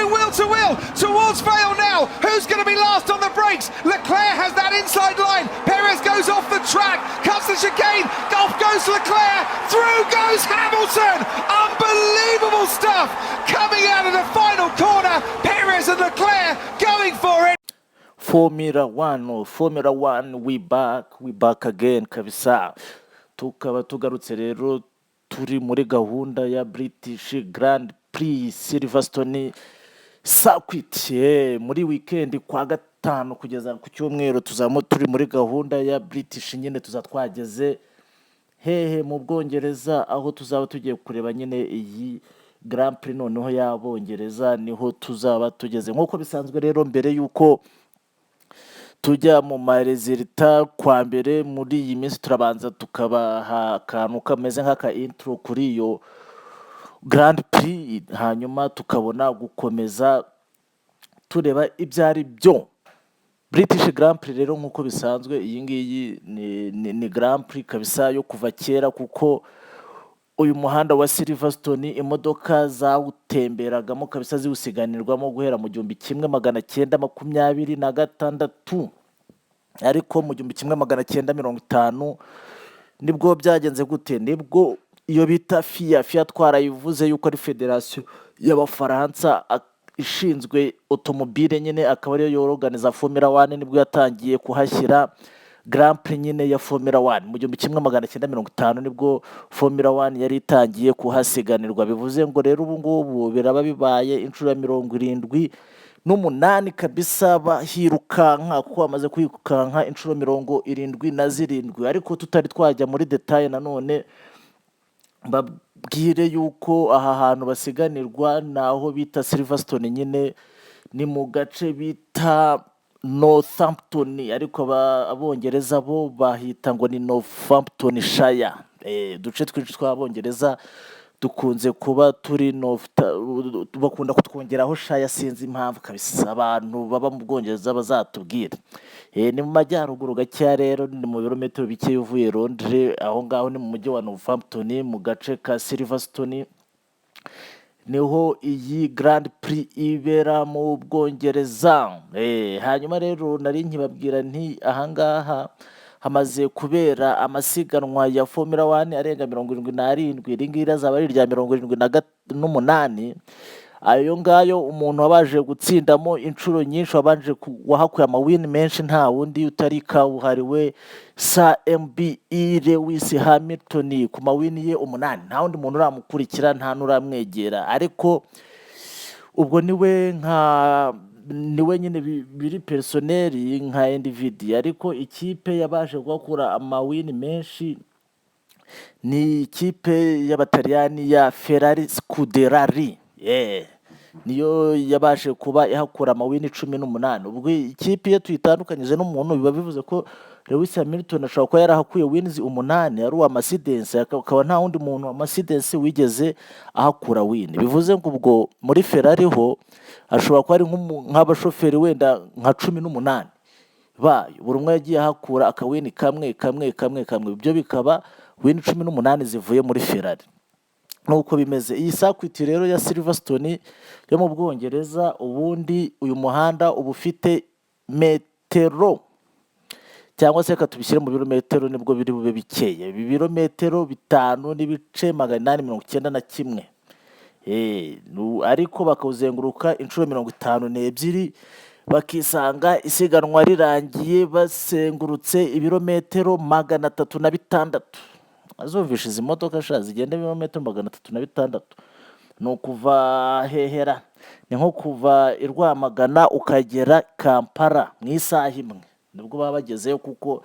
through wheel to wheel towards Vale now. Who's going to be last on the brakes? Leclerc has that inside line. Perez goes off the track, cuts the chicane. Off goes Leclerc. Through goes Hamilton. Unbelievable stuff coming out of the final corner. Perez and Leclerc going for it. Formula 1, we back again kabisa. Tukaba tugarutse rero turi muri gahunda ya British Grand Prix Silverstone Circuit. Muri weekend kwa gatanu kugeza ku cyumweru tuzamo turi muri gahunda ya British nyine tuzatwageze hehe mu Bwongereza, aho tuzaba tugiye kureba nyine iyi Grand Prix noneho yabongereza niho tuzaba tugeze. Nkuko bisanzwe rero mbere yuko tujya mu marezilita kwa mbere muri iyi minsi turabanza tukabaha akantu kameze nk'aka intro kuri iyo Grand Prix, hanyuma tukabona gukomeza tureba ibyo ari byo. British Grand Prix rero nkuko bisanzwe iyi ngiyi ni Grand Prix kabisa yo kuva kera, kuko uyu muhanda wa Silverstone imodoka zawutemberagamo kabisa ziwusiganirwamo guhera mu 1926, ariko mu 1950 nibwo byagenze gute, nibwo iyo bita FIA twarayivuze yuko ari Federation y'Abafaransa ishinzwe automobile nyine, akaba ariyo yorganiza Formula 1, nibwo yatangiye kuhashyira Grand Prix nyine ya Formula 1 mu 1950 nibwo Formula 1 yari itangiye kuhasiganirwa. Bivuze ngo rero ubu ngubu biraba bibaye inshuro ya 78 kabisa bahirukanka, kuko bamaze kwirukanka inshuro 77, ariko tutari twajya muri detail nanone babwire yuko aha hantu basiganirwa naho bita Silverstone nyine ni mu gace bita Northampton, ariko abongereza bo bahita ngo ni Northamptonshire. Duce twinshi tw'abongereza dukunze kuba turi bakunda kutwongeraho shire, sinzi impamvu kabisa, abantu baba mu Bwongereza bazatubwira. Ni mu majyaruguru gake rero, ni mu birometero bike uvuye Londres, aho ngaho ni mu mujyi wa Northampton mu gace ka Silverstone niho iyi Grand Prix ibera mu Bwongereza. Hanyuma rero nari nkibabwira nti ahangaha hamaze kubera amasiganwa ya Formula 1 arenga 77, iringiri azaba ari irya 78. Ayo ngayo umuntu wabaje gutsindamo inshuro nyinshi wabanje wahakuye amawin menshi nta wundi utari kabuhariwe Sir Lewis Hamilton ku mawin ye 8, nta wundi muntu uramukurikira, nta nuramwegera, ariko ubwo niwe nyine biri personnel nka individu, ariko ikipe yabaje gukura amawin menshi ni ikipe y'Abataliyani ya Ferrari Scuderia. Niyo yabashe kuba ihakura amawini 18. Ubwo ikipe iyo tuyitandukanyije n'umuntu biba bivuze ko Lewis Hamilton ashobora kuba yarahakuye wins 8 ari uwa Mercedes, akaba nta wundi muntu wa Mercedes wigeze ahakura win. Bivuze ngo ubwo muri Ferrari ho ashobora kuba ari nk'abashoferi wenda nka 18 bayo, buri umwe yagiye ahakura akawini kamwe. Ibyo bikaba win 18 zivuye muri Ferrari. Nuko bimeze iyi circuit rero ya Silverstone yo mu Bwongereza. Ubundi uyu muhanda uba ufite metero, cyangwa se katubishyire mu birometero nibwo biri bube bikeye, ibirometero 5,891. Ariko bakawuzenguruka inshuro 52, bakisanga isiganwa rirangiye basengurutse ibirometero 306. Azumvisha izi modoka zigenda ibirometero 306, no kuva hehera ni nko kuva i Rwamagana ukagera Kampala mu isaha imwe, nibwo baba bagezeyo, kuko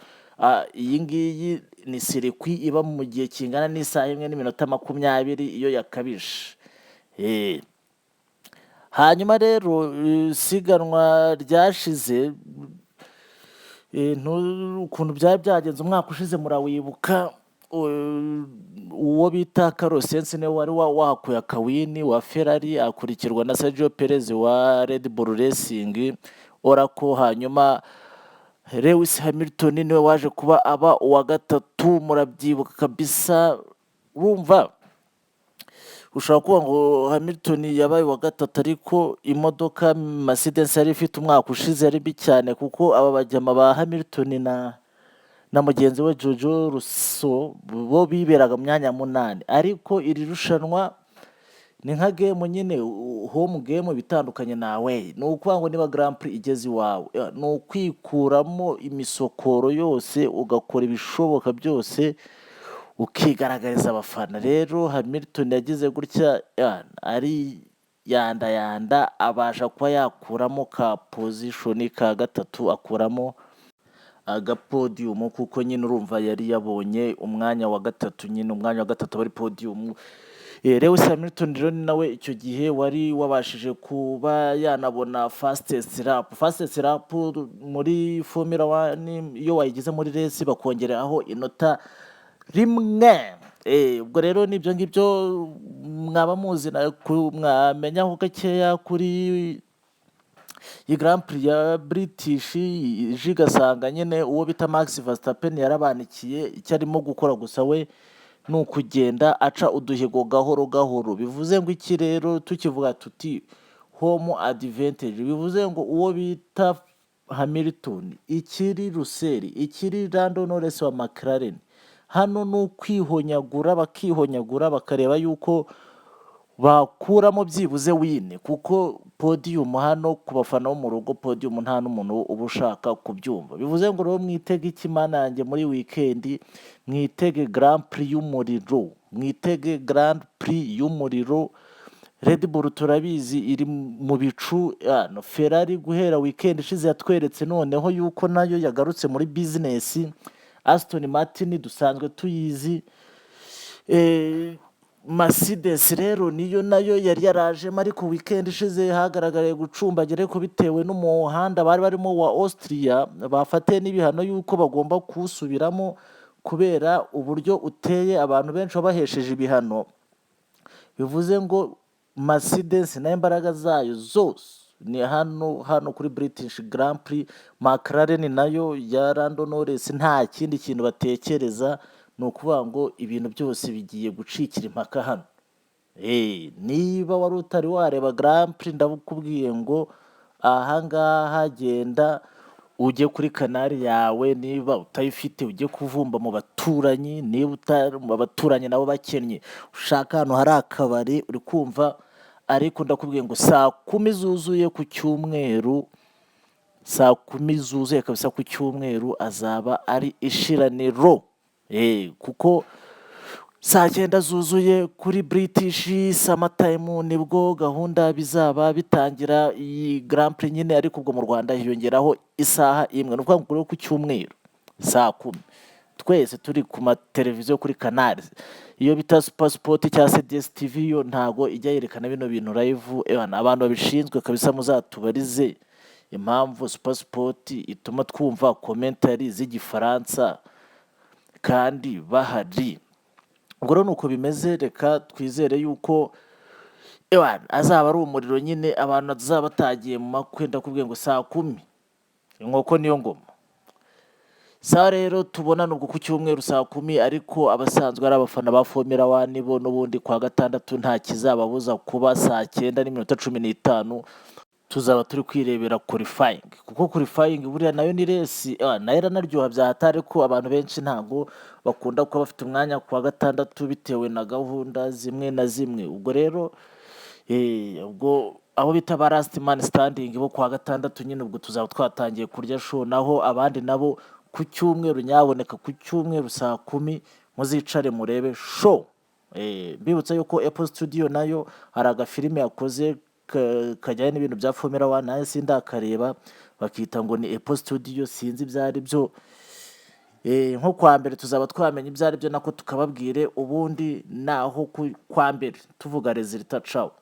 iyi ngiyi ni circuit iba mu gihe kingana n'isaha imwe n'iminota 20 iyo yakabije. Hanyuma rero siganwa ryashize ukuntu byagenze umwaka ushize murawibuka, uwo bita Carlos niwe wari wahakuye akawini wa Ferrari, akurikirwa na Sergio Perez wa Red Bull Racing Oracle. Hanyuma Lewis Hamilton niwe waje kuba aba uwa gatatu, murabyibuka kabisa. Wumva ushobora kuvuga ngo Hamilton yabaye uwa gatatu ariko imodoka Mercedes yari ifite umwaka ushize ari mbi cyane, kuko aba bajyama ba Hamilton na mugenzi we Jojo Russo bo biberaga mu myanya munani, ariko iri rushanwa ni nka game nyine, home game bitandukanye na away. Ni ukuvuga ngo niba Grand Prix igeze iwawe, ni ukwikuramo imisokoro yose ugakora ibishoboka byose ukigaragariza abafana. Rero Hamilton yagize gutya ari yanda abasha kuba yakuramo ka position ka gatatu, akuramo agapodium, kuko nyine urumva yari yabonye umwanya wa gatatu, nyine umwanya wa gatatu bari podium. Lewis Hamilton rero ni nawe icyo gihe wari wabashije kuba yanabona fastest lap muri Formula 1. Iyo wayigize muri race bakongeraho inota rimwe. Ubwo rero nibyo ngibyo mwaba muzi, mwamenyaho gakeya kuri iyi Grand Prix ya British ije igasanga nyine uwo bita Max Verstappen yarabanikiye. Icyo arimo gukora gusa we ni ukugenda aca uduhigo gahoro gahoro. Bivuze ngo iki rero tukivuga tuti home advantage, bivuze ngo uwo bita Hamilton, ikiri Russell, ikiri Lando Norris wa McLaren, hano ni ukwihonyagura, bakihonyagura bakareba yuko bakuramo byibuze wine, kuko podium hano ku bafana bo mu rugo, podium nta n'umuntu uba ushaka kubyumva. Bivuze ngo rero mwitege ikimana yanjye muri weekend, mwitege Grand Prix y'umuriro, mwitege Grand Prix y'umuriro. Red Bull turabizi iri mu bicu, Ferrari guhera weekend ishize yatweretse noneho yuko nayo yagarutse muri business. Aston Martin dusanzwe tuyizi, Mercedes rero niyo nayo yari yarajemo, ariko weekend ishize hagaragaye gucumbagira ko bitewe n'umuhanda bari barimo wa Austria, bafatiye n'ibihano yuko bagomba kuwusubiramo kubera uburyo uteye, abantu benshi babahesheje ibihano. Bivuze ngo Mercedes nayo imbaraga zayo zose ni hano kuri British Grand Prix. McLaren nayo ya Lando Norris nta kindi kintu batekereza, ni ukuvuga ngo ibintu byose bigiye gucikira impaka hano. Niba wari utari wareba Grand Prix, ndabukubwiye ngo ahangaha genda ujye kuri kanari yawe, niba utayifite ujye kuvumba mu baturanyi, niba utari mu baturanyi nabo bakennye ushaka hano hari akabari uri kumva. Ariko ndakubwiye ngo saa 10 zuzuye ku cyumweru, saa 10 zuzuye kabisa ku cyumweru azaba ari ishiraniro. Kuko saa 9 zuzuye kuri British Summertime nibwo gahunda bizaba bitangira iyi Grand Prix nyine, ariko ubwo mu Rwanda hiyongeraho isaha imwe. Nuko ngo ku cyumweru saa 10 twese turi ku mateleviziyo kuri kanari. Iyo bita Super Sport cyangwa se DSTV yo ntago ijya yerekana bino bintu live. Abantu babishinzwe kabisa muzatubarize impamvu Super Sport ituma twumva commentary z'igifaransa kandi bahari. Ubwo rero nuko bimeze, reka twizere yuko azaba ari umuriro nyine, abantu azaba batagiye mu makwe. Ndakubwiye ngo saa 10 inkoko niyo ngoma. Saa rero tubona nubwo ku cyumweru saa 10, ariko abasanzwe ari abafana ba Formula 1 bo n'ubundi kwa gatandatu nta kizababuza kuba saa 9:15 tuzaba turi kwirebera qualifying, kuko qualifying buriya nayo ni race nayo iranaryoha byahatari, ko abantu benshi ntago bakunda kuba bafite umwanya kwa gatandatu bitewe na gahunda zimwe na zimwe. Ubwo rero ubwo abo bita ba last man standing bo kwa gatandatu nyine ubwo tuzaba twatangiye kurya show, naho abandi nabo ku cyumweru nyaboneka ku cyumweru saa 10 muzicare murebe show. Mbibutsa yuko Apple Studio nayo hari agafilime yakoze kajyanye n'ibintu bya Formula 1, nayo sindakareba, bakita ngo ni Apple Studio, sinzi byari byo. Nko kwa mbere tuzaba twamenya ibyari byo nako tukababwire, ubundi naho kwa mbere tuvuga resultat. Ciao.